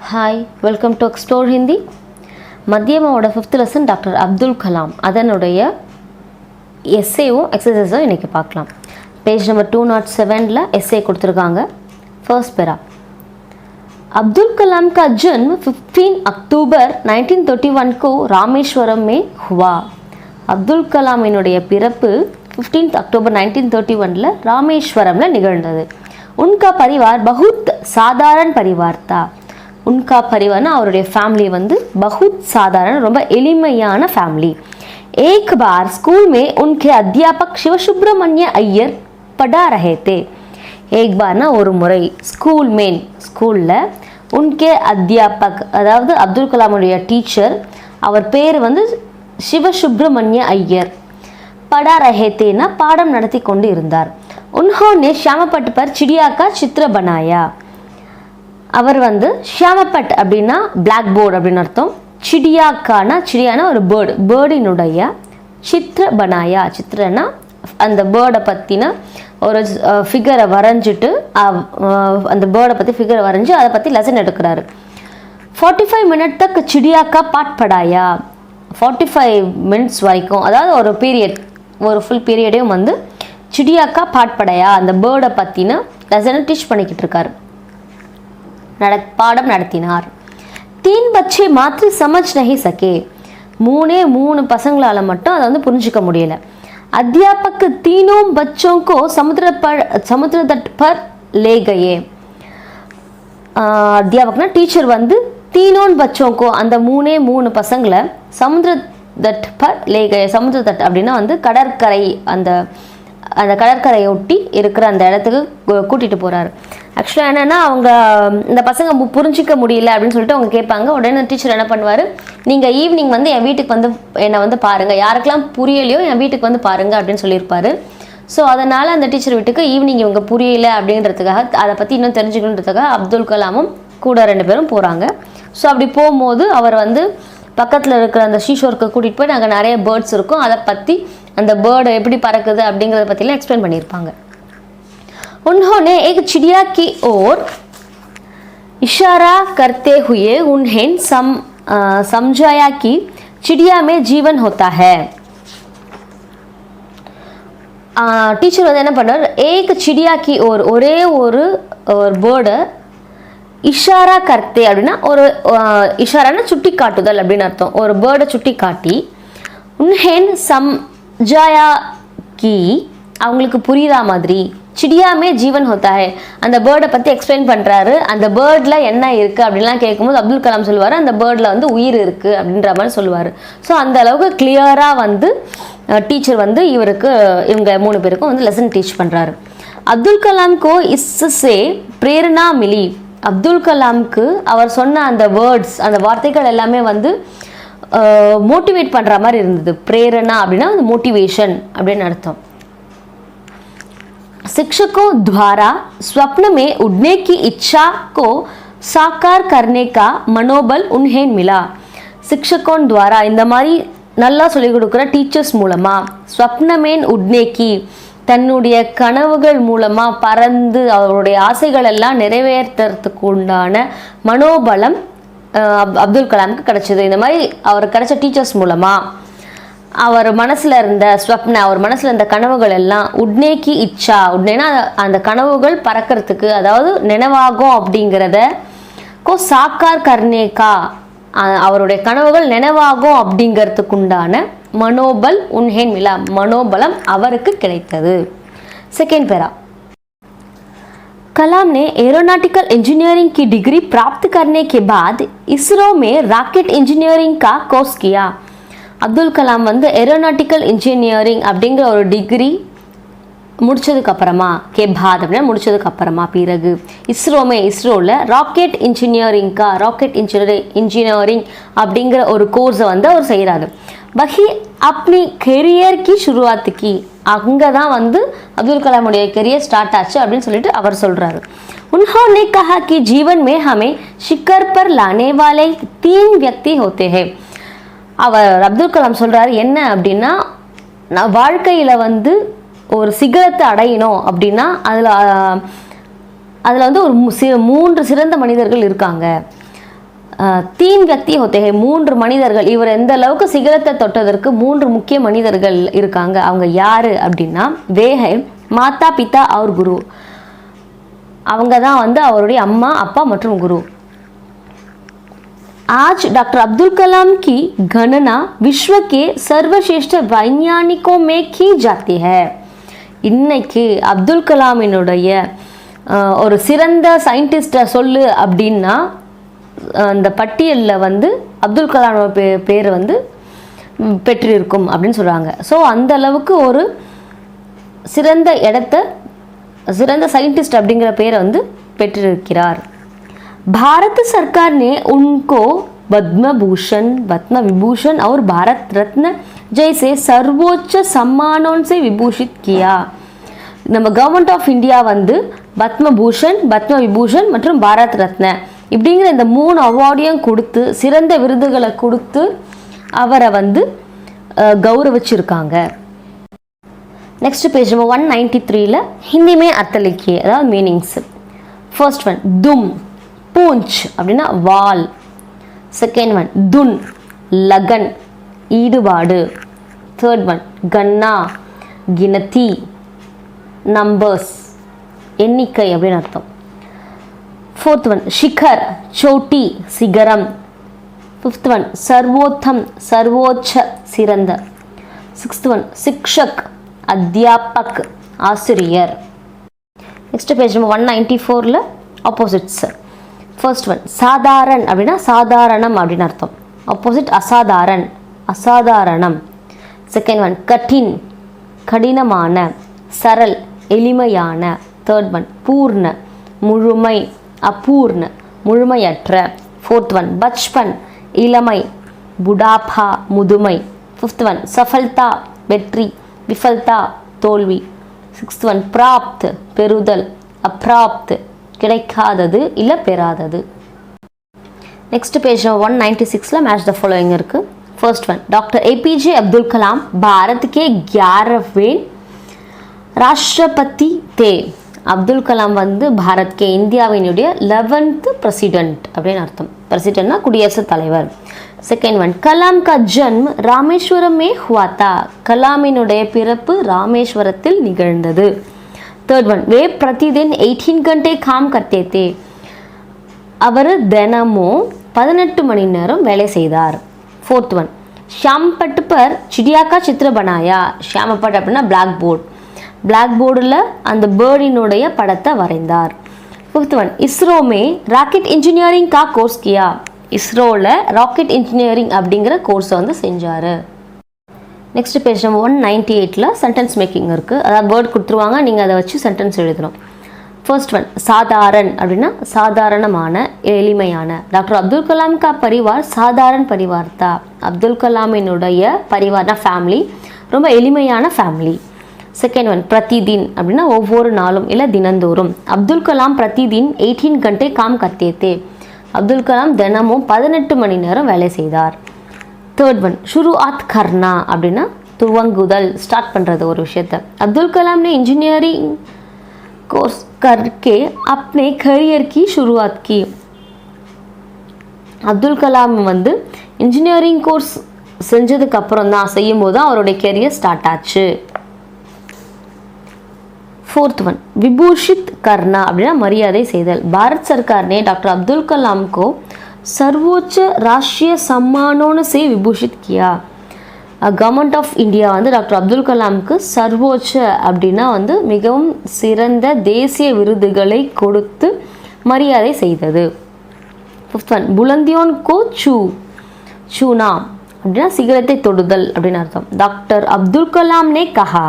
Hi, welcome to Explore Hindi. மத்தியமாவோட 5th lesson doctor Abdul Kalam அதனுடைய எஸ்ஏவும் எக்ஸசைஸும் இன்றைக்கி பார்க்கலாம். பேஜ் நம்பர் 207 एस्से கொடுத்துருக்காங்க. फर्स्ट पैरा अब्दुल कलाम का जन्म 15 अक्टूबर 1931 को रामेश्वरम में हुआ. அப்துல் கலாமினுடைய பிறப்பு 15 अक्टूबर 1931 ராமேஸ்வரம்ல நிகழ்ந்தது. उनका परिवार बहुत साधारण परिवार था. उनका परिवार அவருடைய फैमिली வந்து बहुत साधारण ரொம்ப எளிமையான फैमिली. एक बार स्कूल में उनके अध्यापक शिव सुब्रमण्य अय्यर पढ़ा रहे थे. एक बार ना ஒரு முறை ஸ்கூல்ல उनके अध्यापक அதாவது அப்துல் கலாமுடைய டீச்சர் அவர் பேர் வந்து शिव सुब्रमण्य अय्यर पढ़ा रहे थे ना பாடம் நடத்தி கொண்டு இருந்தார். उन्होंने श्यामपट्ट पर चिड़िया का चित्र बनाया. அவர் வந்து ஷியாமப்பட் அப்படின்னா பிளாக் போர்டு அப்படின்னு அர்த்தம். சிடியானா ஒரு பேர்டினுடைய சித்திர பனாயா, சித்திரனா அந்த பேர்டை பற்றின ஒரு ஃபிகரை வரைஞ்சிட்டு அந்த பேர்டை பற்றி ஃபிகரை வரைஞ்சி அதை பற்றி லெசன் எடுக்கிறாரு. 45 மினிட் தக் சிடியாக்கா பாட் படாயா. 45 மினிட்ஸ் வரைக்கும், அதாவது ஒரு பீரியட், ஒரு ஃபுல் பீரியடையும் வந்து சிடியாக்கா பாட் படாயா அந்த பேர்டை பற்றின லெசனை டீச் பண்ணிக்கிட்டு இருக்காரு, பாடம் நடத்தினார். 3 बच्चे मात्र समझ नहीं सके. 3 பசங்களால மட்டும் அதை வந்து புரிஞ்சுக்க முடியல. अध्यापक तीनों बच्चों को समुद्र तट पर ले गए. अध्यापकना டீச்சர் வந்து तीनों बच्चों को அந்த 3 பசங்களை समुद्र तट पर ले गए. समुद्र तट அப்படின்னா வந்து கடற்கரை, அந்த கடற்கரையை ஒட்டி இருக்கிற அந்த இடத்துக்கு கூட்டிகிட்டு போகிறாரு. ஆக்சுவலாக என்னென்னா அவங்க இந்த பசங்க புரிஞ்சிக்க முடியல அப்படின்னு சொல்லிட்டு அவங்க கேட்பாங்க. உடனே டீச்சர் என்ன பண்ணுவார், நீங்கள் ஈவினிங் வந்து என் வீட்டுக்கு வந்து என்னை வந்து பாருங்கள், யாருக்கெல்லாம் புரியலையோ என் வீட்டுக்கு வந்து பாருங்கள் அப்படின்னு சொல்லியிருப்பார். ஸோ அதனால் அந்த டீச்சர் வீட்டுக்கு ஈவினிங் இவங்க புரியல அப்படின்றதுக்காக, அதை பற்றி இன்னும் தெரிஞ்சுக்கணுன்றதுக்காக அப்துல் கலாமும் கூட 2 பேரும் போகிறாங்க. ஸோ அப்படி போகும்போது அவர் வந்து பக்கத்தில் இருக்கிற அந்த ஷீஷோருக்கு கூட்டிகிட்டு போய் நாங்கள் நிறைய பேர்ட்ஸ் இருக்கும், அதை பற்றி அந்த பேர்டு எப்படி பறக்குது அப்படிங்கிறத பற்றிலாம் எக்ஸ்பிளைன் பண்ணியிருப்பாங்க. उन्होंने एक चिड़िया की ओर इशारा करते हुए उन्हें समझाया कि चिड़िया में जीवन होता है. டீச்சர் வந்து என்ன பண்ணார், ஏக் சிடியா கி ஓர், ஒரே ஒரு பேர்டை இஷாரா கர்த்தே அப்படின்னா ஒரு இஷாரானா சுட்டி காட்டுதல் அப்படின்னு அர்த்தம். ஒரு பேர்டை சுட்டி காட்டி உன்ஹேன் சம்ஜாயா கி அவங்களுக்கு புரியுதா மாதிரி சிடியாமே ஜீவன் ஹோத்தா ஹே அந்த பேர்டை பற்றி எக்ஸ்பிளைன் பண்ணுறாரு. அந்த பேர்டில் என்ன இருக்குது அப்படின்லாம் கேட்கும்போது அப்துல் கலாம் சொல்லுவார், அந்த பேர்டில் வந்து உயிர் இருக்குது அப்படின்ற மாதிரி சொல்லுவார். ஸோ அந்த அளவுக்கு கிளியராக வந்து டீச்சர் வந்து இவங்க 3 பேருக்கும் வந்து லெசன் டீச் பண்ணுறாரு. அப்துல் கலாம்கோ இஸ்ஸே பிரேரணா மிலி. அப்துல் கலாம்க்கு அவர் சொன்ன அந்த வேர்ட்ஸ், அந்த வார்த்தைகள் எல்லாமே வந்து மோட்டிவேட் பண்ணுற மாதிரி இருந்தது. பிரேரணா அப்படின்னா அந்த மோட்டிவேஷன் அப்படின்னு அர்த்தம். शिक्षकों द्वारा स्वप्न में उड़ने की इच्छा को साकार करने का मनोबल उन्हें मिला. शिक्षकों द्वारा இந்த மாதிரி நல்லா சொல்லிக் கொடுக்குற டீச்சர்ஸ் மூலமாக ஸ்வப்னமேன் உட்னேக்கி தன்னுடைய கனவுகள் மூலமாக பறந்து அவருடைய ஆசைகள் எல்லாம் நிறைவேற்றுறதுக்கு உண்டான மனோபலம் அப்துல் கலாமுக்கு கிடைச்சது. இந்த மாதிரி அவர் கிடைச்ச டீச்சர்ஸ் மூலமாக அவர் மனசில் இருந்த அவர் மனசில் இருந்த கனவுகள் எல்லாம் உட்னேக்கி இச்சா, உட்னேனா அந்த கனவுகள் பறக்கிறதுக்கு, அதாவது நினைவாகும் அப்படிங்கிறத சாக்கார் கர்னேகா அவருடைய கனவுகள் நினைவாகும் அப்படிங்கிறதுக்கு உண்டான மனோபல் உன்ஹேன் மிலா மனோபலம் அவருக்கு கிடைத்தது. செகண்ட் பேரா कलाम ने एरोनॉटिकल इंजीनियरिंग की डिग्री प्राप्त करने के बाद इसरो में रॉकेट इंजीनियरिंग का कोर्स किया. அப்துல் கலாம் வந்து ஏரோநாட்டிக்கல் இன்ஜினியரிங் அப்படிங்கிற ஒரு டிகிரி முடிச்சதுக்கப்புறமா அப்படின்னா முடிச்சதுக்கப்புறமா பிறகு இஸ்ரோவில் ராக்கெட் இன்ஜினியரிங் அப்படிங்கிற ஒரு கோர்ஸை வந்து அவர் செய்கிறாரு. வஹி அப்னி கெரியர் கி ஷுருவாத்துக்கு அங்கே தான் வந்து அப்துல் கலாமுடைய கெரியர் ஸ்டார்ட் ஆச்சு அப்படின்னு சொல்லிட்டு அவர் சொல்கிறாரு. उन्होंने कहा कि जीवन में हमें शिखर पर लाने वाले 3 व्यक्ति होते हैं. அவர் அப்துல் கலாம் சொல்கிறார் என்ன அப்படின்னா, நான் வாழ்க்கையில் வந்து ஒரு சிகரத்தை அடையணும் அப்படின்னா அதில் வந்து ஒரு 3 சிறந்த மனிதர்கள் இருக்காங்க. तीन व्यक्ति होते हैं, மூன்று மனிதர்கள். இவர் எந்த அளவுக்கு சிகரத்தை தொட்டதற்கு மூன்று முக்கிய மனிதர்கள் இருக்காங்க. அவங்க யாரு அப்படின்னா வேஹை மாதா பிதா और குரு. அவங்க தான் வந்து அவருடைய அம்மா அப்பா மற்றும் குரு. आज डॉक्टर अब्दुल कलाम की गणना विश्व के सर्वश्रेष्ठ वैज्ञानिकों में की जाती है. இன்னைக்கு அப்துல் கலாமினுடைய ஒரு சிறந்த சயின்டிஸ்டை சொல்லு அப்படின்னா அந்த பட்டியலில் வந்து அப்துல் கலாமோட பேர் வந்து பெற்றிருக்கும் அப்படின்னு சொல்கிறாங்க. ஸோ அந்த அளவுக்கு ஒரு சிறந்த இடத்த, சிறந்த சயின்டிஸ்ட் அப்படிங்கிற பேரை வந்து பெற்றிருக்கிறார். भारत सरकार ने उनको पद्म भूषण, पद्म विभूषण और भारत रत्न जैसे सर्वोच्च सम्मानों से विभूषित किया. நம்ம கவர்மெண்ட் ஆஃப் இந்தியா வந்து பத்மபூஷன், பத்ம விபூஷன் மற்றும் பாரத் ரத்ன இப்படிங்கிற இந்த 3 அவார்டையும் கொடுத்து சிறந்த விருதுகளை கொடுத்து அவரை வந்து கௌரவிச்சிருக்காங்க. நெக்ஸ்ட் பேஜ் நம்ம 193ல ஹிந்தி में अर्थ लिखिए, அதாவது மீனிங்ஸ். ஃபர்ஸ்ட் ஒன் தும், பூஞ்ச் அப்படின்னா வால். செகண்ட் ஒன் துன், லகன் ஈடுபாடு. தேர்ட் ஒன் கன்னா, கினதி நம்பர்ஸ் எண்ணிக்கை அப்படின்னு அர்த்தம். फोर्थ वन शिखर चोटी सिगरम. फिफ्थ वन सर्वोत्तम सर्वोच्च सिरंद. सिक्स्थ वन शिक्षक अध्यापक आसिरियर. नेक्स्ट पेज नंबर 194 ல ஆப்போசிட்ஸ். ஃபர்ஸ்ட் ஒன் சாதாரண அப்படின்னா சாதாரணம் அப்படின்னு அர்த்தம். ஆப்போசிட் அசாதாரண், அசாதாரணம். செகண்ட் ஒன் கடின், கடினமான. சரல், எளிமையான. தேர்ட் ஒன் பூர்ண, முழுமை. அபூர்ண, முழுமையற்ற. ஃபோர்த் ஒன் பச்பன், இளமை. புடாபா, முதுமை. ஃபிஃப்த் ஒன் சஃபல்தா, வெற்றி. விஃபல்தா, தோல்வி. சிக்ஸ்த் ஒன் பிராப்த், பெறுதல். அப்ராப்த், கிடைக்காதது இல்லை பெறாதது. நெக்ஸ்ட் பேஜ் 196ல மேட்ச் த ஃபாலோயிங் இருக்குது. First one doctor APJ Abdul Kalam Bharat के 11वें राष्ट्रपति थे. அப்துல் கலாம் வந்து பாரத் கே இந்தியாவினுடைய 11th பிரசிடென்ட் அப்படின்னு அர்த்தம். பிரசிடென்ட்னா குடியரசுத் தலைவர். செகண்ட் ஒன் கலாம் கா ஜன்ம் ராமேஸ்வரம் மே हुआ था. கலாமினுடைய பிறப்பு ராமேஸ்வரத்தில் நிகழ்ந்தது. தேர்ட் ஒன் வே பிரதிதின் 18 घंटे काम करते थे. அவர் தினமும் 18 மணி நேரம் வேலை செய்தார். ஃபோர்த் ஒன் ஷாம்பட் பர் சிடியா கா சித்திர பனாயா. ஷாமப்பட் அப்படின்னா பிளாக் போர்ட். பிளாக் போர்டில் அந்த பேர்டினுடைய படத்தை வரைந்தார். ஃபிஃப்த் ஒன் இஸ்ரோமே ராக்கெட் இன்ஜினியரிங் கா கோர்ஸ் கியா. இஸ்ரோவில் ராக்கெட் இன்ஜினியரிங் அப்படிங்கிற கோர்ஸை வந்து செஞ்சார். நெக்ஸ்ட் பேஜ் நம்ம 198ல சென்டென்ஸ் மேக்கிங் இருக்குது. அதாவது வேர்ட் கொடுத்துருவாங்க, நீங்கள் அதை வச்சு சென்டென்ஸ் எழுதணும். ஃபர்ஸ்ட் ஒன் சாதாரண் அப்படின்னா சாதாரணமான, எளிமையான. டாக்டர் அப்துல் கலாம் கா பரிவார் சாதாரண பரிவார் தா. அப்துல் கலாமினுடைய பரிவார்னா ஃபேமிலி, ரொம்ப எளிமையான ஃபேமிலி. செகண்ட் ஒன் பிரதிதின் அப்படின்னா ஒவ்வொரு நாளும் இல்லை தினந்தோறும். அப்துல் கலாம் பிரதிதின் 18 घंटे काम करते थे. அப்துல் கலாம் தினமும் 18 மணி நேரம் வேலை செய்தார். தேர்ட் ஒன் ஷுருஆத் கர்னா அப்படின்னா துவங்குதல், ஸ்டார்ட் பண்ணுறது ஒரு விஷயத்தை. அப்துல் கலாம் ने इंजीनियरिंग कोर्स करके अपने करियर की शुरुआत की. அப்துல் கலாம் வந்து இன்ஜினியரிங் கோர்ஸ் செஞ்சதுக்கு அப்புறம் தான், செய்யும்போது தான் அவருடைய கெரியர் ஸ்டார்ட் ஆச்சு. फोर्थ वन विभूषित करना அப்படின்னா மரியாதை செய்தல். பாரத் सरकार ने डॉक्टर अब्दुल कलाम को सर्वोच्च राष्ट्रीय सम्मानों से विभूषित किया. கவர்மெண்ட் ஆஃப் இந்தியா வந்து டாக்டர் அப்துல் கலாமுக்கு சர்வோச்ச அப்படின்னா வந்து மிகவும் சிறந்த தேசிய விருதுகளை கொடுத்து மரியாதை செய்தது. ஃபிஃப்த் ஒன் புலந்தியோன் கோ சூ, சூனா அப்படின்னா சிகரத்தை தொடுதல் அப்படின்னு அர்த்தம். டாக்டர் அப்துல் கலாம் ने कहा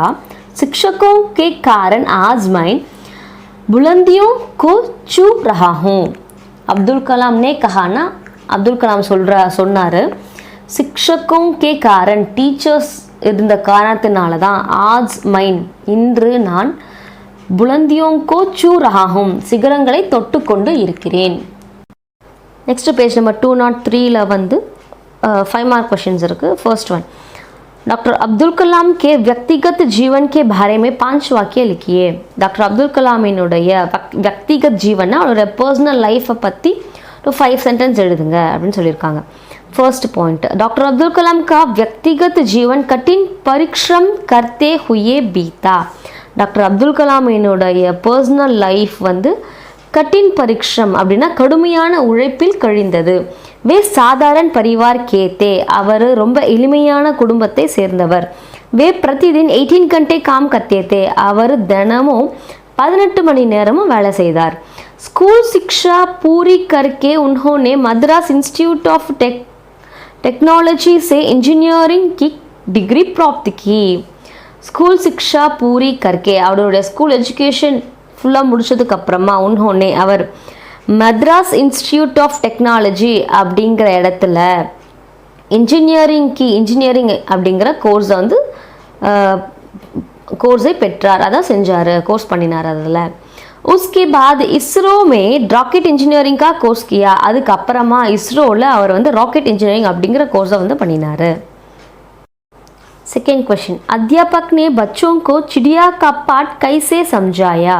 शिक्षकों के कारण आज मैं बुलंदियों को छू रहा हूँ. अब्दुल कलाम ने कहा ना, अब्दुल कलाम சொன்னார் சிக்ஷकों के कारण டீச்சர்ஸ் இருந்த காரணத்தினால தான் ஆஜ் மைன் இன்று நான் புலந்தியோं को छू रहा हूँ சிகரங்களை தொட்டுக்கொண்டு இருக்கிறேன். நெக்ஸ்ட் பேஜ் நம்பர் 203ல வந்து 5 மார்க் क्वेश्चंस இருக்குது. First one doctor Abdul Kalam के व्यक्तिगत जीवन के बारे में 5 वाक्य लिखिए. டாக்டர் அப்துல் கலாமினுடைய व्यक्तिगत जीवन அவருடைய பர்சனல் லைஃப்பை பற்றி तो 5 सेंटेंस எழுதுங்க அப்படின்னு சொல்லியிருக்காங்க. First point, doctor Abdul Kalam का व्यक्तिगत जीवन कठिन परिश्रम करते हुए बीता. டாக்டர் அப்துல் கலாமினுடைய பர்சனல் லைஃப் வந்து கட்டின் பரிக்ஷம் அப்படின்னா கடுமையான உழைப்பில் கழிந்தது. வே சாதாரண பரிவார் கேத்தே, அவர் ரொம்ப எளிமையான குடும்பத்தை சேர்ந்தவர். வே பிரதிதின் 18 घंटे काम करते थे, அவர் தினமும் 18 மணி நேரமும் வேலை செய்தார். स्कूल शिक्षा पूरी करके उन्होंने मद्रास इंस्टीट्यूट ऑफ टेक्नोलॉजी से इंजीनियरिंग की डिग्री प्राप्त की. स्कूल शिक्षा पूरी करके அவருடைய ஸ்கூல் எஜுகேஷன் ஃபுல்லாக முடிச்சதுக்கு அப்புறமா உன்ஹோனே அவர் மദ്രാஸ் இன்ஸ்டிடியூட் ஆஃப் டெக்னாலஜி அப்படிங்கிற இடத்துல இன்ஜினியரிங் அப்படிங்கிற கோர்ஸை வந்து கோர்ஸை பெற்றார், அதான் செஞ்சார், கோர்ஸ் பண்ணினார். அதில் उसके बाद इसरो में रॉकेट इंजीनियरिंग का कोर्स किया. அதுக்கப்புறமா இஸ்ரோவில் அவர் வந்து ராக்கெட் இன்ஜினியரிங் அப்படிங்கிற கோர்ஸை வந்து பண்ணினார். सेकेंड क्वेश्चन, अध्यापक ने बच्चों को चिड़िया का पाठ कैसे समझाया.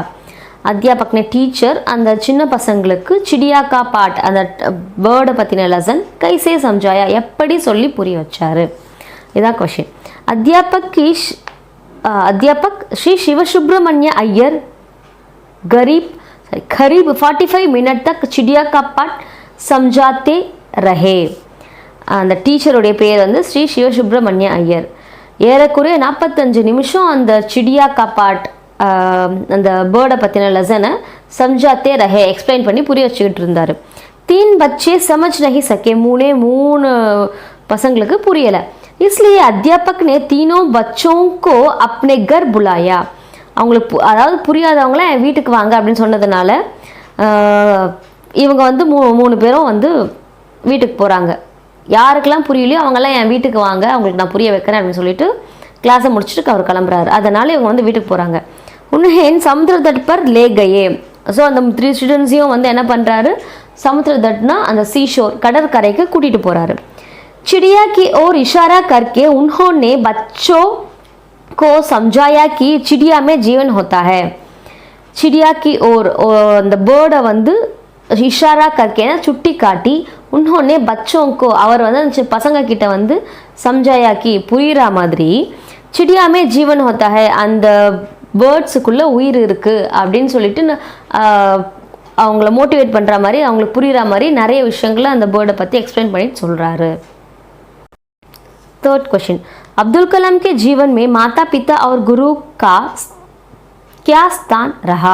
அத்தியாபக் டீச்சர் அந்த சின்ன பசங்களுக்கு சிடியா கா பாட் அந்த பேர்டை பற்றின லெசன் கைசே சம்ஜாயா எப்படி சொல்லி புரிய வச்சார். இதான் क्वेश्चन. अध्यापक श्री शिवसुब्रमण्य अय्यर करीब 45 मिनट तक चिड़िया का पाठ समझाते रहे. அந்த டீச்சருடைய பேர் வந்து ஸ்ரீ சிவசுப்ரமணிய ஐயர். ஏறக்குறைய 45 நிமிஷம் அந்த சிடியா கா பாட் அந்த பேர்டை பற்றின லெசனை சம்ஜாத்தே ரஹே எக்ஸ்பிளைன் பண்ணி புரிய வச்சுக்கிட்டு இருந்தார். 3 बच्चे समझ नहीं सके, 3 பசங்களுக்கு புரியலை. इसलिए अध्यापक ने तीनों बच्चों को अपने घर बुलाया. அவங்களுக்கு அதாவது புரியாதவங்கள என் வீட்டுக்கு வாங்க அப்படின்னு சொன்னதுனால இவங்க வந்து 3 பேரும் வந்து வீட்டுக்கு போகிறாங்க. யாருக்கெல்லாம் புரியலையோ அவங்கெல்லாம் என் வீட்டுக்கு வாங்க, அவங்களுக்கு நான் புரிய வைக்கிறேன் அப்படின்னு சொல்லிட்டு கிளாஸை முடிச்சுட்டு அவர் கிளம்புறாரு. அதனால் இவங்க வந்து வீட்டுக்கு போகிறாங்க. உன்ஹேன் சமுத்திர that per Leh Gaye. So அந்த 3 ஸ்டூடெண்ட்ஸையும் வந்து என்ன பண்ணுறாரு, சமுத்திர தட்னா அந்த சீஷோர் கடற்கரைக்கு கூட்டிகிட்டு போகிறாரு. चिड़िया की ओर इशारा करके उन्होंने बच्चों को समझाया कि चिड़िया में जीवन होता है. चिड़िया की ओर அந்த பேர்டை வந்து இஷாரா கர்க்கேனா சுட்டி காட்டி உன்னோடனே பச்சோங்கோ அவர் வந்து பசங்க கிட்ட வந்து சம்ஜாயாக்கி புரிகிற மாதிரி சிடியாமே ஜீவன் ஹோத்தா ஹை அந்த பேர்ட்ஸுக்குள்ளே உயிர் இருக்குது அப்படின்னு சொல்லிட்டு அவங்கள மோட்டிவேட் பண்ணுற மாதிரி அவங்களுக்கு புரிகிற மாதிரி நிறைய விஷயங்களை அந்த பேர்டை பற்றி எக்ஸ்பிளைன் பண்ணிட்டு சொல்கிறாரு. थर्ड क्वेश्चन, अब्दुल कलाम के जीवन में माता पिता और गुरु का क्या स्थान रहा.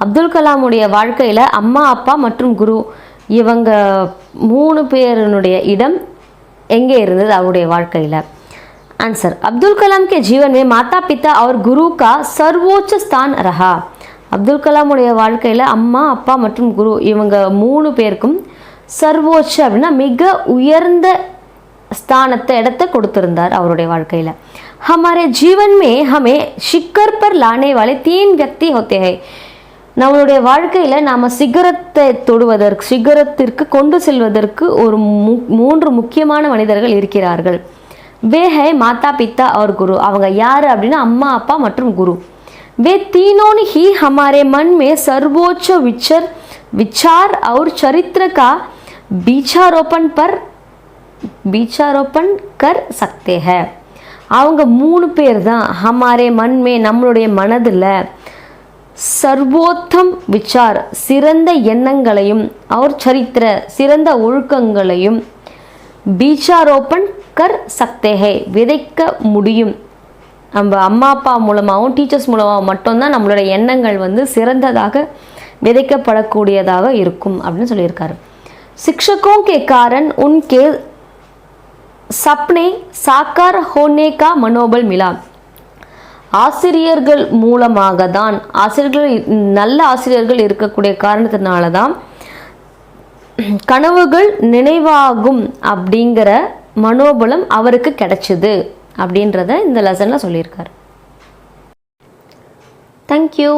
அப்துல் கலாமுடைய வாழ்க்கையில் அம்மா அப்பா மற்றும் குரு இவங்க 3 பேருடைய இடம் எங்கே இருந்தது அவருடைய வாழ்க்கையில். आंसर, अब्दुल कलाम के जीवन में माता पिता और गुरु का सर्वोच्च स्थान रहा. அப்துல் கலாமுடைய வாழ்க்கையில் அம்மா அப்பா மற்றும் குரு இவங்க 3 பேருக்கும் சர்வோச்ச அப்படின்னா மிக உயர்ந்த ஸ்தானத்தை இடத்தை கொடுத்திருந்தார் அவருடைய வாழ்க்கையில். हमारे जीवन में हमें शिखर पर लाने वाले 3 व्यक्ति होते हैं. நம்மளுடைய வாழ்க்கையில் நாம் சிகரத்தை தொடுவதற்கு சிகரத்திற்கு கொண்டு செல்வதற்கு ஒரு 3 முக்கியமான மனிதர்கள் இருக்கிறார்கள். வே ஹை மாதா பிதா और குரு. அவங்க யார் அப்படின்னா அம்மா அப்பா மற்றும் குரு. वे तीनों ही हमारे मन में सर्वोच्च विचार और चरित्र का बीजारोपण कर सकते हैं. அவங்க 3 பேர் தான் हमारे मन में நம்மளுடைய மனதில் சர்வோத்தம் விசார் சிறந்த எண்ணங்களையும் और சரித்திர சிறந்த ஒழுக்கங்களையும் பீஜாரோப்பன் கர் சக்தே ஹை விதைக்க முடியும். நம்ம அம்மா அப்பா மூலமாகவும் டீச்சர்ஸ் மூலமாகவும் மட்டும்தான் நம்மளோட எண்ணங்கள் வந்து சிறந்ததாக விதைக்கப்படக்கூடியதாக இருக்கும் அப்படின்னு சொல்லியிருக்காரு. शिक्षकों के कारण उनके सपने साकार होने का मनोबल मिला. ஆசிரியர்கள் மூலமாக தான் நல்ல ஆசிரியர்கள் இருக்கக்கூடிய காரணத்தினால தான் கனவுகள் நினைவாகும் அப்படிங்கிற மனோபலம் அவருக்கு கிடைச்சது அப்படின்றத இந்த லெசனில் சொல்லியிருக்காரு. தேங்க்யூ.